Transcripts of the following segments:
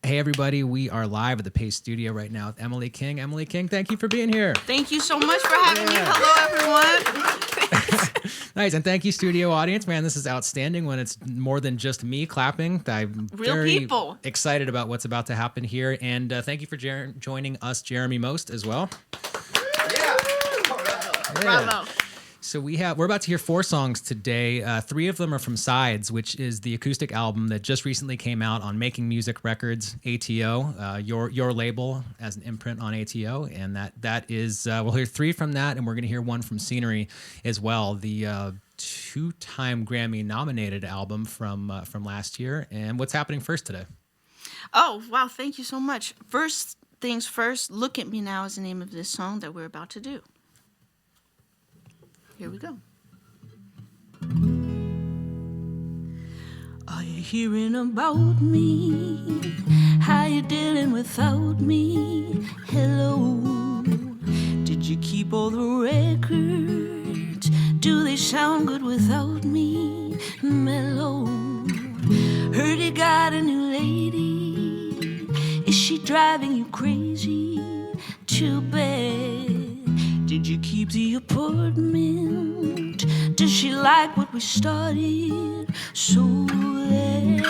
Hey, everybody. We are live at the Paste Studio right now with Emily King. Emily King, thank you for being here. Thank you so much for having me. Hello, everyone. Nice. And thank you, studio audience. Man, this is outstanding when it's more than just me clapping. I'm Real very people. excited about what's about to happen here. And thank you for joining us, Jeremy Most, as well. Yeah. Bravo. So we're about to hear 4 songs today. 3 of them are from Sides, which is the acoustic album that just recently came out on Making Music Records, ATO, your label as an imprint on ATO, and that is we'll hear 3 from that, and we're going to hear 1 from Scenery as well, the 2-time Grammy nominated album from last year. And what's happening first today? Oh wow! Thank you so much. First things first. Look at Me Now is the name of this song that we're about to do. Here we go. Are you hearing about me? How you dealing without me? Hello. Did you keep all the records? Do they sound good without me? Mellow. Heard you got a new lady. Is she driving you crazy? Too bad. Did you keep the apartment? Does she like what we started so late?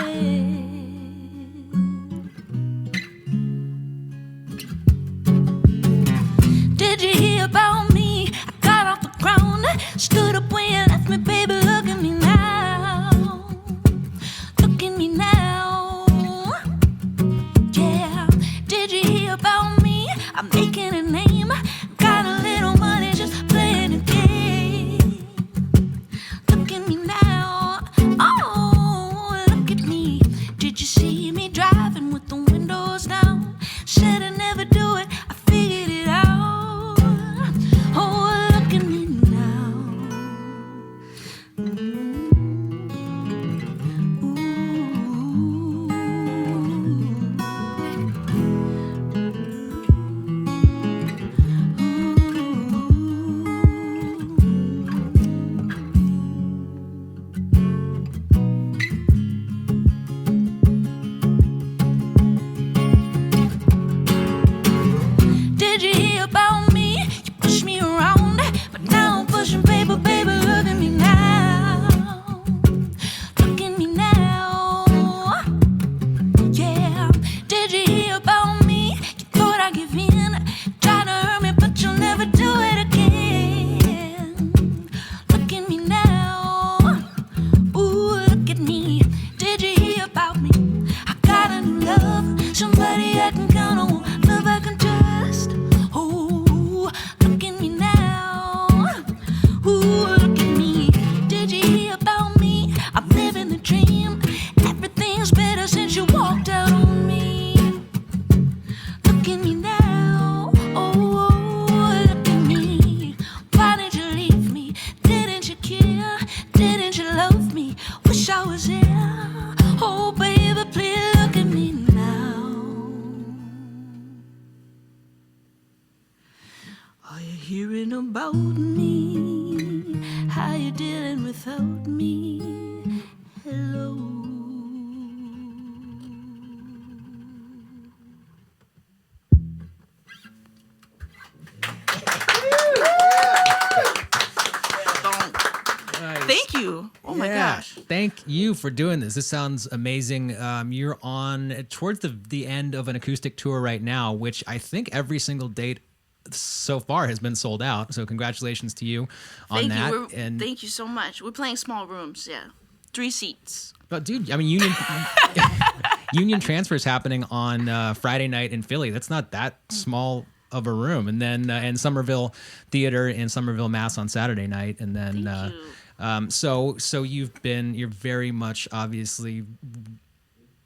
Did you hear about me? I got off the ground, stood up when you left me, baby. Look at me now. Look at me now. Yeah. Did you hear about me? I'm making a name. Got a little money just playing a game. Look at me now. Oh, look at me. Did you see me driving with the windows down? Said I'd never do it. I figured it out. Oh, look at me now. Did you hear about me? You pushed me around, but now I'm pushing paper, baby. Look at me now. Look at me now. Yeah. Did you hear about me? You thought I'd give in, tried to hurt me, but you'll never do it again. Look at me now. Ooh, look at me. Did you hear about me? I got a new love, somebody I can count on, love I can trust. Oh, look at me now. Ooh, look at me. Did you hear about me? I'm living the dream. Everything's better since you walked out on me. Look at me now. Oh, look at me. Why did you leave me? Didn't you care? Didn't you love me? Wish I was there. Oh, baby, please look at me now. Are you hearing about me? How you dealing without me? Hello. Nice. Thank you. Oh my gosh. Thank you for doing this. This sounds amazing. You're on towards the end of an acoustic tour right now, which I think every single date so far has been sold out. So congratulations to you on that. And thank you so much. We're playing small rooms. Yeah. 3 seats. But dude, I mean, Union Transfer's happening on Friday night in Philly. That's not that small of a room. And then and Somerville Theater in Somerville, Mass on Saturday night. And then Thank you. so you're very much obviously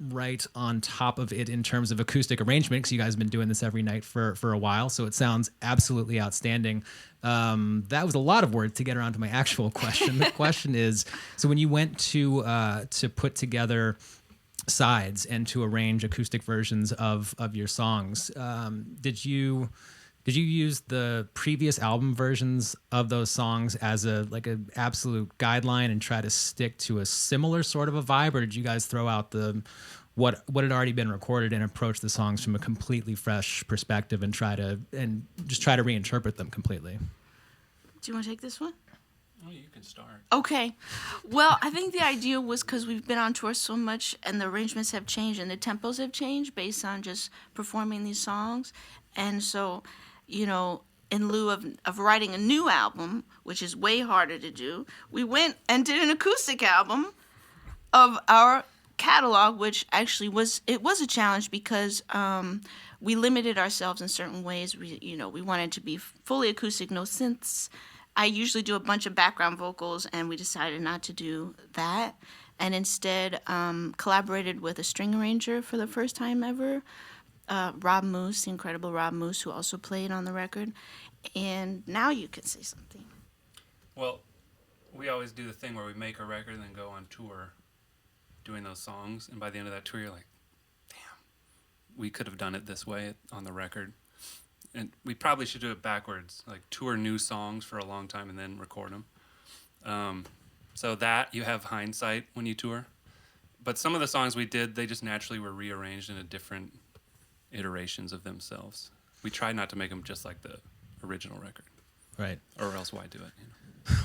right on top of it in terms of acoustic arrangement, because you guys have been doing this every night for a while. So it sounds absolutely outstanding. That was a lot of words to get around to my actual question. The question is, so when you went to put together Sides and to arrange acoustic versions of your songs, did you use the previous album versions of those songs as an absolute guideline and try to stick to a similar sort of a vibe, or did you guys throw out the what had already been recorded and approach the songs from a completely fresh perspective and try to reinterpret them completely. Do you want to take this one? Oh, you can start. Okay. Well, I think the idea was because we've been on tour so much and the arrangements have changed and the tempos have changed based on just performing these songs. And so, you know, in lieu of writing a new album, which is way harder to do, we went and did an acoustic album of our catalog, which actually was a challenge because we limited ourselves in certain ways. We wanted to be fully acoustic, no synths. I usually do a bunch of background vocals, and we decided not to do that, and instead collaborated with a string arranger for the first time ever, Rob Moose, the incredible Rob Moose, who also played on the record. And now you can say something. Well, we always do the thing where we make a record and then go on tour doing those songs, and by the end of that tour, you're like, damn, we could have done it this way on the record. And we probably should do it backwards, like tour new songs for a long time and then record them. So that you have hindsight when you tour. But some of the songs we did, they just naturally were rearranged into different iterations of themselves. We tried not to make them just like the original record. Right. Or else why do it? You know?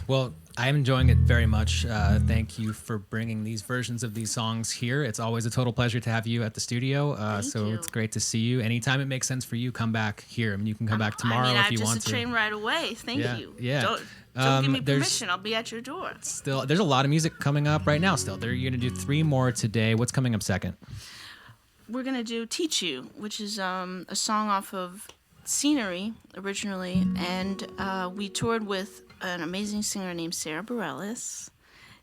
Well, I'm enjoying it very much. Thank you for bringing these versions of these songs here. It's always a total pleasure to have you at the studio. So you. It's great to see you. Anytime it makes sense for you, come back here. I mean, you can come back tomorrow if you want to. I just a train right away. Thank you. Yeah. Don't give me permission. I'll be at your door. There's a lot of music coming up right now still. You're going to do 3 more today. What's coming up second? We're going to do Teach You, which is a song off of Scenery originally. And we toured with an amazing singer named Sarah Bareilles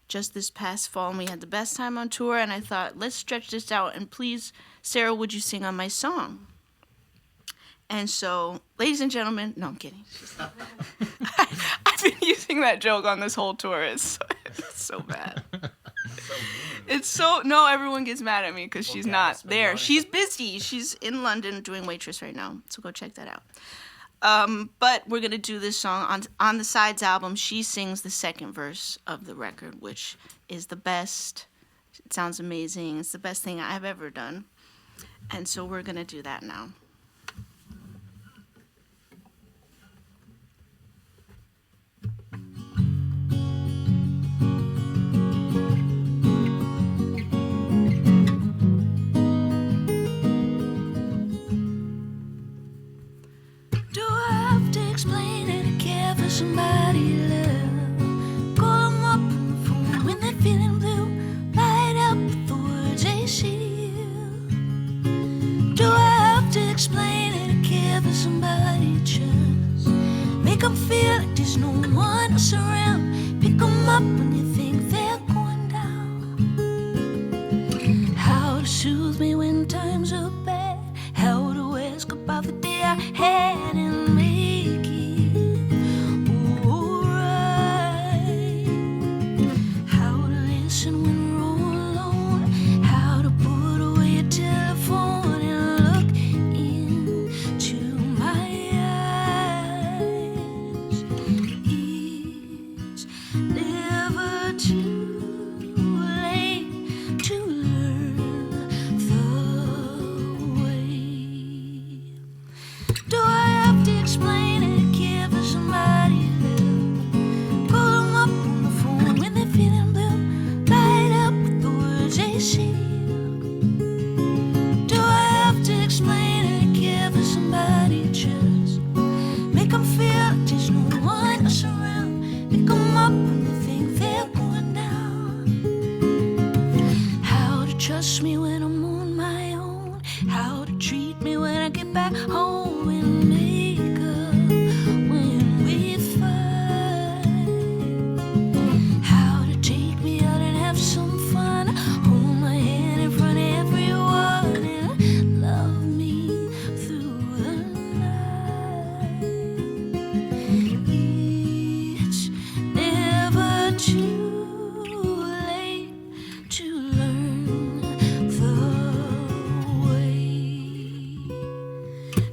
just this past fall, and we had the best time on tour, and I thought, let's stretch this out, and please, Sarah, would you sing on my song? And so, ladies and gentlemen, no, I'm kidding. I've been using that joke on this whole tour. It's so bad. No, everyone gets mad at me because she's not there. She's busy. She's in London doing Waitress right now, so go check that out. But we're going to do this song. On the Sides album, she sings the second verse of the record, which is the best. It sounds amazing. It's the best thing I've ever done. And so we're going to do that now. Explain it to care for somebody you love. Call them up on the phone when they're feeling blue. Light up with the words they say to you. Do I have to explain it to care for somebody you trust? Make them feel like there's no one else around. Pick them up when you think they're going down. How to soothe me when times are bad. How to ask about the day I had and make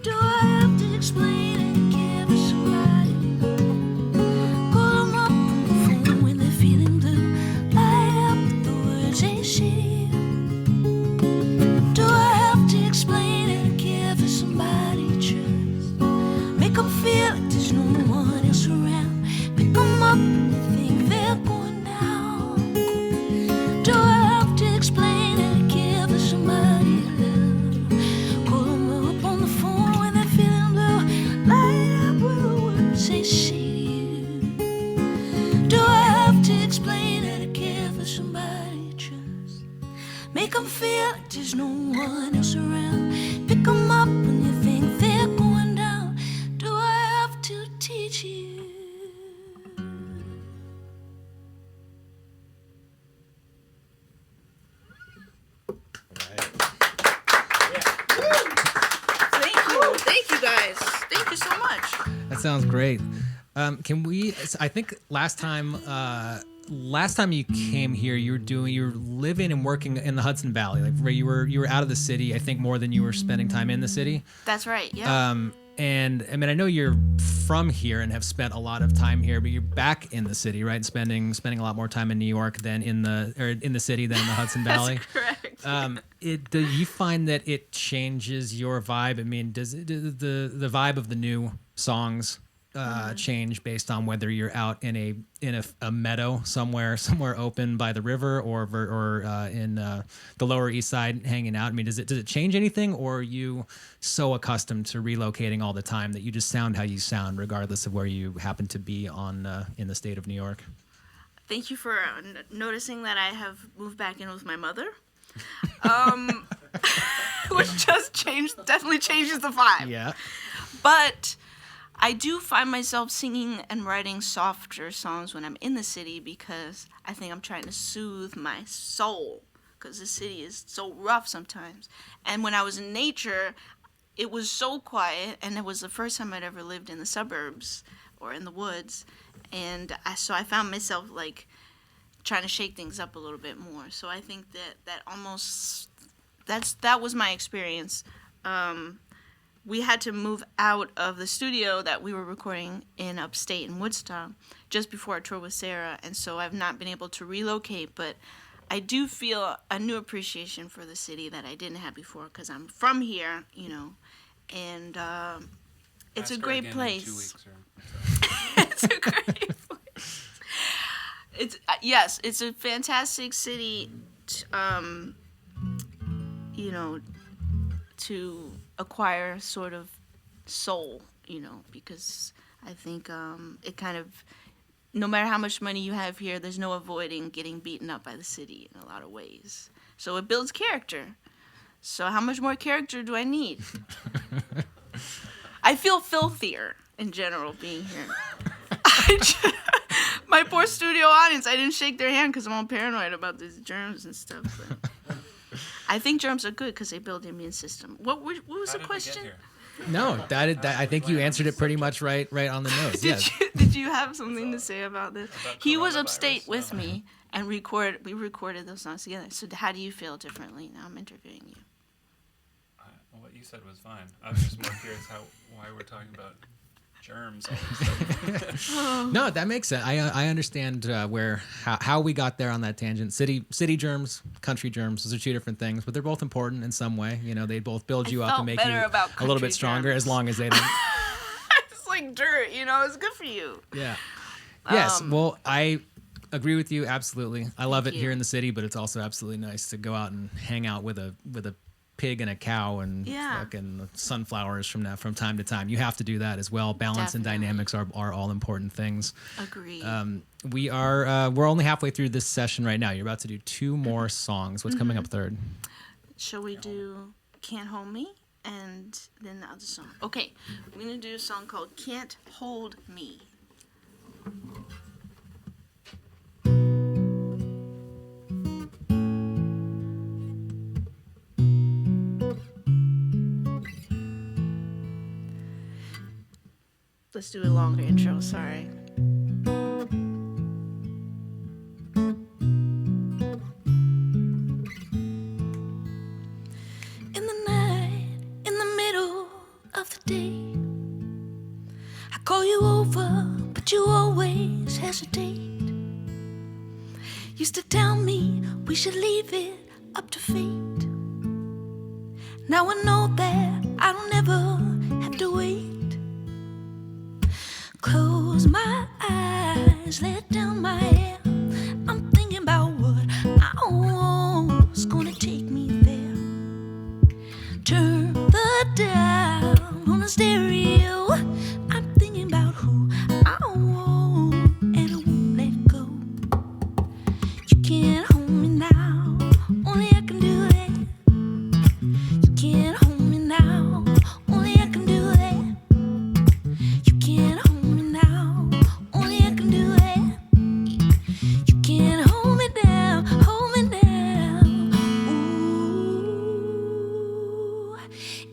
do I there's no one else around. Pick 'em up when you think they're going down. Do I have to teach you? Thank you guys. Thank you so much. That sounds great. Can we? I think last time you came here, you were living and working in the Hudson Valley, like where you were out of the city. I think more than you were spending time in the city. That's right. Yeah. And I mean, I know you're from here and have spent a lot of time here, but you're back in the city, right? Spending a lot more time in New York than in the city than in the Hudson Valley. That's correct. Do you find that it changes your vibe? I mean, does the vibe of the new songs change based on whether you're out in a meadow somewhere open by the river or in the Lower East Side hanging out? I mean, does it change anything, or are you so accustomed to relocating all the time that you just sound how you sound regardless of where you happen to be in the state of New York? Thank you for noticing that I have moved back in with my mother, which definitely changes the vibe. Yeah. But I do find myself singing and writing softer songs when I'm in the city because I think I'm trying to soothe my soul because the city is so rough sometimes. And when I was in nature, it was so quiet, and it was the first time I'd ever lived in the suburbs or in the woods. And so I found myself like trying to shake things up a little bit more. So I think that was my experience. We had to move out of the studio that we were recording in upstate in Woodstock just before our tour with Sarah, and so I've not been able to relocate, but I do feel a new appreciation for the city that I didn't have before because I'm from here, and it's a great place. In 2 weeks, or... It's a great place. It's a fantastic city, to acquire sort of soul, because I think it kind of, no matter how much money you have here, there's no avoiding getting beaten up by the city in a lot of ways. So it builds character. So how much more character do I need? I feel filthier in general being here. My poor studio audience, I didn't shake their hand because I'm all paranoid about these germs and stuff. But I think germs are good because they build the immune system. What was the question? No, I think you answered it pretty much right on the nose. Did you have something to say about this? He was upstate with me, and we recorded those songs together. So how do you feel differently? Now I'm interviewing you. What you said was fine. I was just more curious why we're talking about germs all of a sudden. No, that makes sense. I understand how we got there on that tangent. City germs, country germs, those are two different things, but they're both important in some way. They both build you up and make you a little bit stronger as long as they don't. It's like dirt, it's good for you. Yeah. Yes. Well, I agree with you absolutely. I love it here in the city, but it's also absolutely nice to go out and hang out with a pig and a cow and fucking sunflowers from time to time. You have to do that as well. Balance and dynamics are all important things. Agreed. We're only halfway through this session right now. You're about to do 2 more songs. What's coming up third? Shall we do Can't Hold Me and then the other song? Okay, we're gonna do a song called Can't Hold Me. Let's do a longer intro, sorry. In the night, in the middle of the day, I call you over, but you always hesitate. Used to tell me we should leave it up to fate. Now I know that I don't ever have to wait. Close my eyes, let down my hair. I'm thinking about what I want's gonna take me there. Turn the dial on the stereo. I'm thinking about who I want, and I won't let go. You can't hold me now, only I can do it.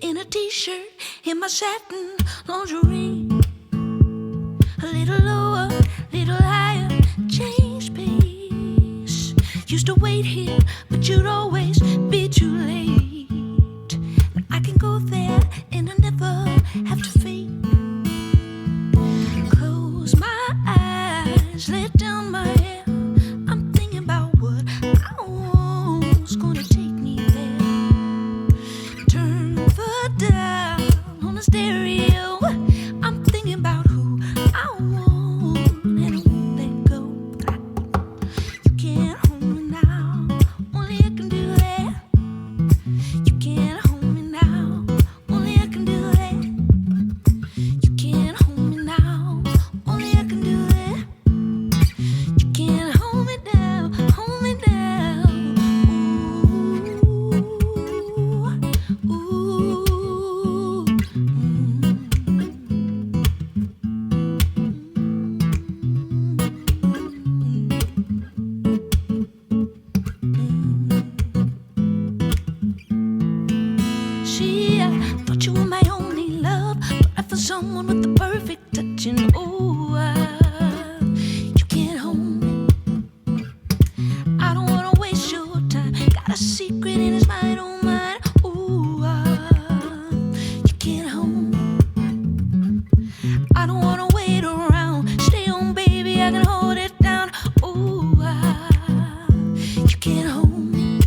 in a t-shirt, in my satin lingerie. A little lower, little higher, change pace. Used to wait here, but you'd always be too late. But I can go there and I never have to fake. Close my eyes, let down my hair. I'm thinking about what I want's gonna take me there. Turn the dial on the stereo. I'm thinking about who I want and I won't let go. You can't hold me now, only I can do that. You can't hold me now, only I can do that. You can't hold me now, only I can do that. You can't hold me down, hold me down. Ooh, ooh, I thought you were my only love, but I found someone with the perfect touch, and you can't hold me. I don't wanna waste your time. Got a secret in his mind, oh mine. You can't hold me. I don't wanna wait around. Stay on, baby, I can hold it down. You can't hold me.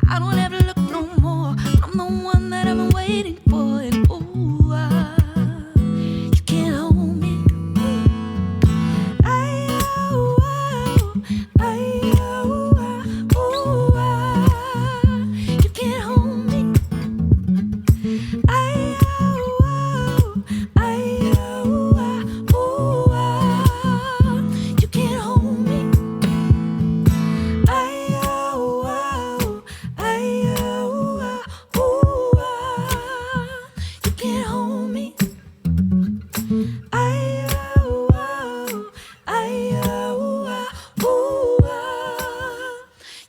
I don't ever look no more. I'm the one that I've been waiting for, and you can't hold me. You can't hold me. You can't hold me. You can't hold me.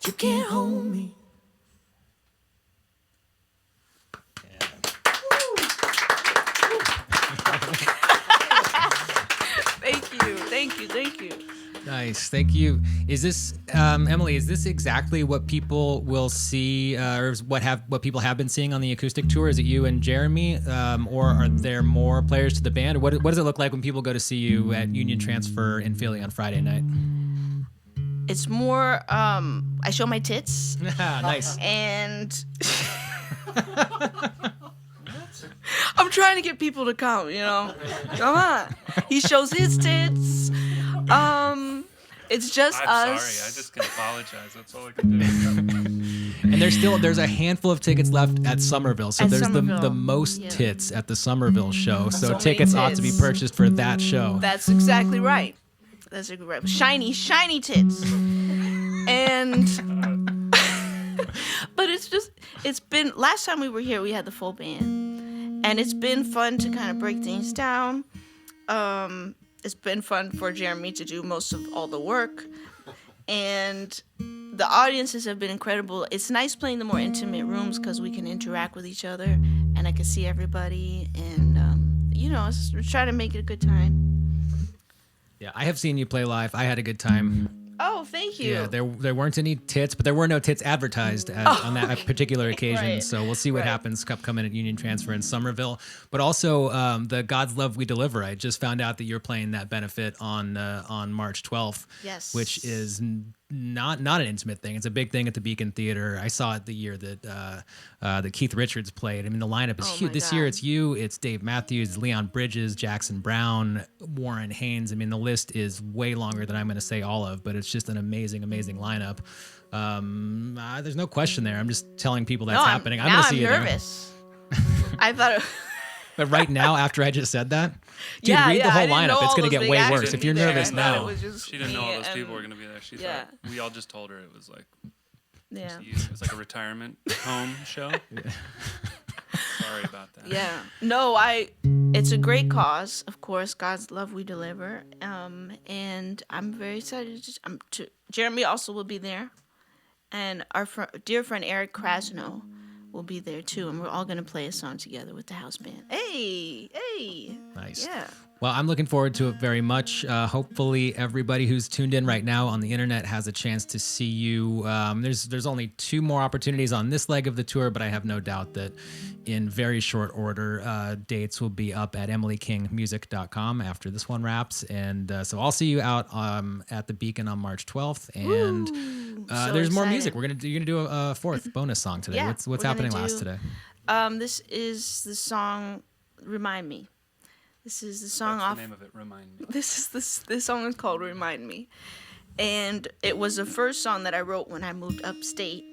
You can't hold me. Thank you. Nice, thank you. Is this Emily? Is this exactly what people will see, or is what people have been seeing on the acoustic tour? Is it you and Jeremy, or are there more players to the band? Or what does it look like when people go to see you at Union Transfer in Philly on Friday night? It's more, I show my tits, Nice. and I'm trying to get people to come, Come on. He shows his tits. It's just I'm us. sorry. I just can apologize. That's all I can do. And there's a handful of tickets left at Somerville. So At there's Somerville. the most Yeah. tits at the Somerville show. So many tickets ought to be tits. purchased for that show. That's exactly right. That's exactly right. Shiny, shiny tits. And but it's been, last time we were here we had the full band. And it's been fun to kind of break things down. It's been fun for Jeremy to do most of all the work. And the audiences have been incredible. It's nice playing the more intimate rooms because we can interact with each other and I can see everybody. And, we're trying to make it a good time. Yeah, I have seen you play live. I had a good time. Oh, thank you. Yeah, there weren't any tits, but there were no tits advertised on that particular occasion. Right. So we'll see what happens upcoming at Union Transfer in Somerville. But also the God's Love We Deliver. I just found out that you're playing that benefit on March 12th. Yes. Which is not an intimate thing. It's a big thing at the Beacon Theater. I saw it the year that Keith Richards played. I mean, the lineup is huge. my This God. year it's you, it's Dave Matthews, Leon Bridges, Jackson Brown, Warren Haynes. I mean, the list is way longer than I'm going to say all of, but it's just an amazing, amazing lineup. There's no question there. I'm just telling people that's happening. I'm going to see you there. nervous. I thought. But right now, after I just said that, dude, Yeah, read the I whole didn't know lineup. It's all going to those get big way acts worse. would If be you're there. nervous I thought it now. was just She didn't know me all those and- people were going to be there. She Yeah. thought we all just told her it was like Yeah. it was like a retirement home show. Sorry about that. Yeah. No, it's a great cause, of course. God's love we deliver. And I'm very excited. Jeremy also will be there. And our dear friend Eric Krasno will be there too, and we're all gonna play a song together with the house band. Hey, Nice. yeah. Well, I'm looking forward to it very much. Hopefully, everybody who's tuned in right now on the internet has a chance to see you. There's only 2 more opportunities on this leg of the tour, but I have no doubt that in very short order, dates will be up at emilykingmusic.com after this one wraps. And so I'll see you out at the Beacon on March 12th. And So there's more excited. music. You're gonna do a 4th bonus song today. Yeah, What's we're gonna happening last do- today? This is the song "Remind Me." This is the song That's off. the name of it. Remind me. This song is called "Remind Me," and it was the first song that I wrote when I moved upstate,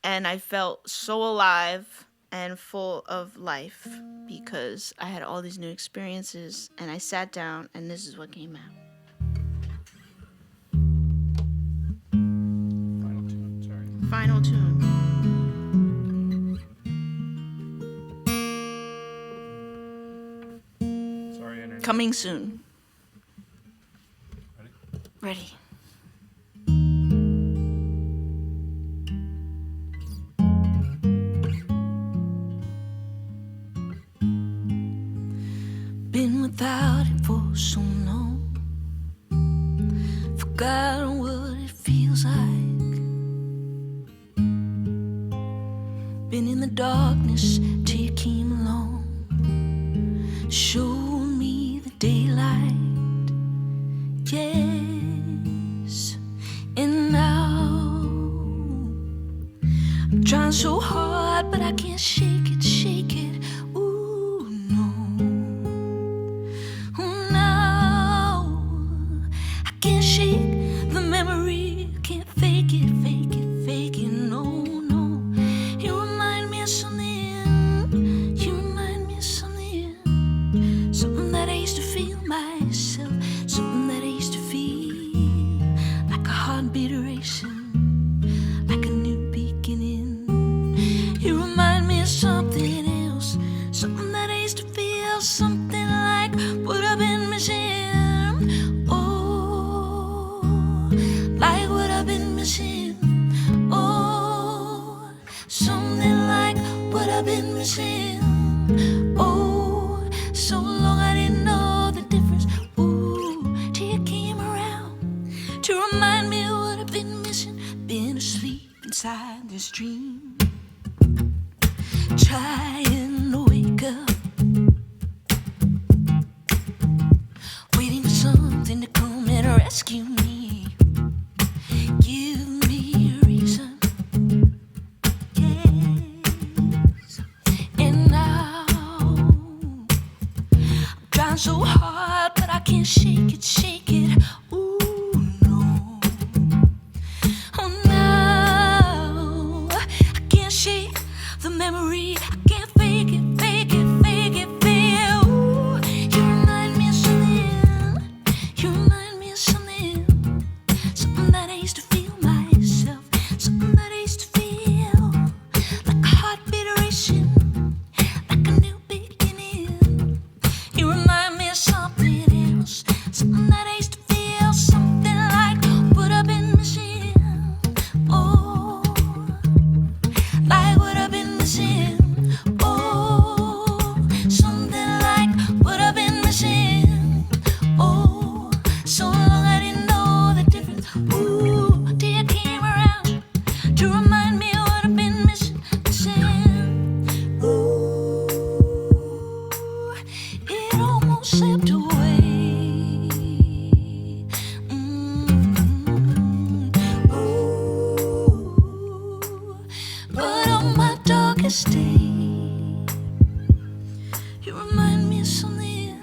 and I felt so alive and full of life because I had all these new experiences, and I sat down, and this is what came out. Final tune. Sorry. Final tune. Sorry, internet. Coming soon. Ready? Ready. Been without it for so long. Forgotten what it feels like. Been in the darkness till you came along. Showed me the daylight. Yes, and now I'm trying so hard, but I can't shake it, shake it. Ooh, no. Oh, no. I can't shake the memory. I can't fake it, fake it, fake it. No, no. You remind me of something. You remind me of something. Something that I used to feel myself. Something that I used to feel like a heartbeat racing, like a new beginning. You remind me of something else, something that I used to feel, something like what I've been missing. Oh, like what I've been missing. Oh, something like what I've been missing. Oh, so long I didn't know the difference. Ooh, till you came around to remind me of what I've been missing. Been asleep inside this dream, trying to wake up, waiting for something to come and rescue me. Give me a reason. Yes, and now I'm trying so hard, but I can't shake it, shake it. Ooh, no. Oh, no. I can't shake the memory. I can't fake it, fake it, fake it, fake it. Ooh, you remind me of something. You remind me of something. Something that I used to feel myself. Something that I used to feel like a heartbeat racing, like a new beginning. You remind me of something else, something that I used to feel, something like what I've been missing. Oh, like what I've been missing. Oh, something like what I've been missing. Oh, so long I didn't know the difference. Ooh, till you came around to remind me of what I've been missing. Ooh, it almost slipped away. Ooh, but on my darkest day, you remind me of something.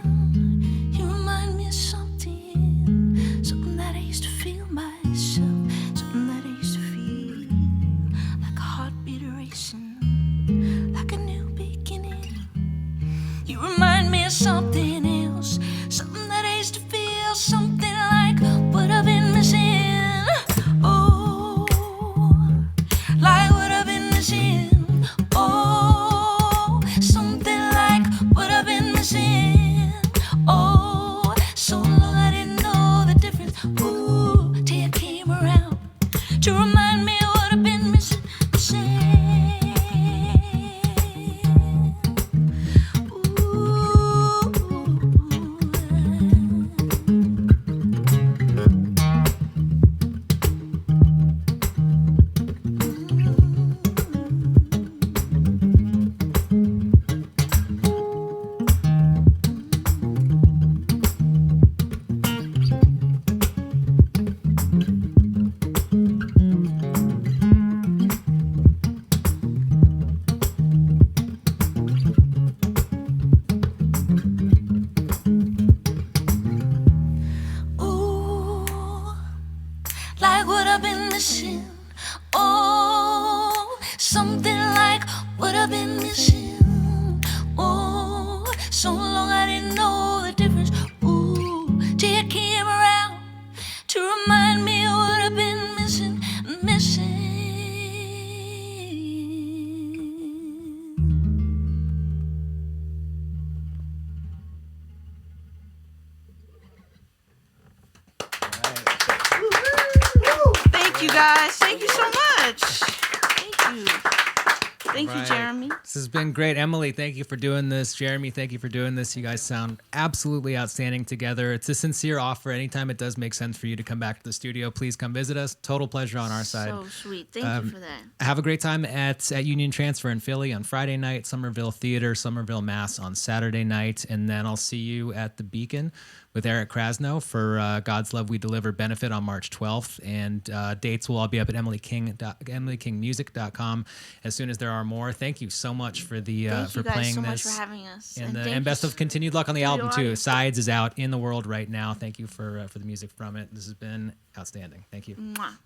You remind me of something. Something that I used to feel myself. Something that I used to feel like a heartbeat racing, like a new beginning. You remind me of something else, something that I used to feel, something like what I've been missing. Oh, like what I've been missing. Oh, something like what I've been missing. Oh, so long I didn't know the difference. Ooh, till you came around to remind me of what I've been missing. what I've been missing. Oh, so long I didn't know the difference. Ooh, till you came around to remind me of what I've been missing, missing. Thank you guys. Thank you so much. Thank you. Thank you, Right. Jeremy. This has been great. Emily, thank you for doing this. Jeremy, thank you for doing this. You guys sound absolutely outstanding together. It's a sincere offer. Anytime it does make sense for you to come back to the studio, please come visit us. Total pleasure on our side. So sweet. Thank you for that. Have a great time at Union Transfer in Philly on Friday night, Somerville Theater, Somerville Mass on Saturday night, and then I'll see you at the Beacon with Eric Krasno for God's Love We Deliver benefit on March 12th, and dates will all be up at EmilyKingMusic.com as soon as there are more. Thank you so much for the Thank for you guys playing so this. much for having us. And, thank and best you of continued luck on the album too. audience. Sides is out in the world right now. Thank you for the music from it. This has been outstanding. Thank you. Mwah.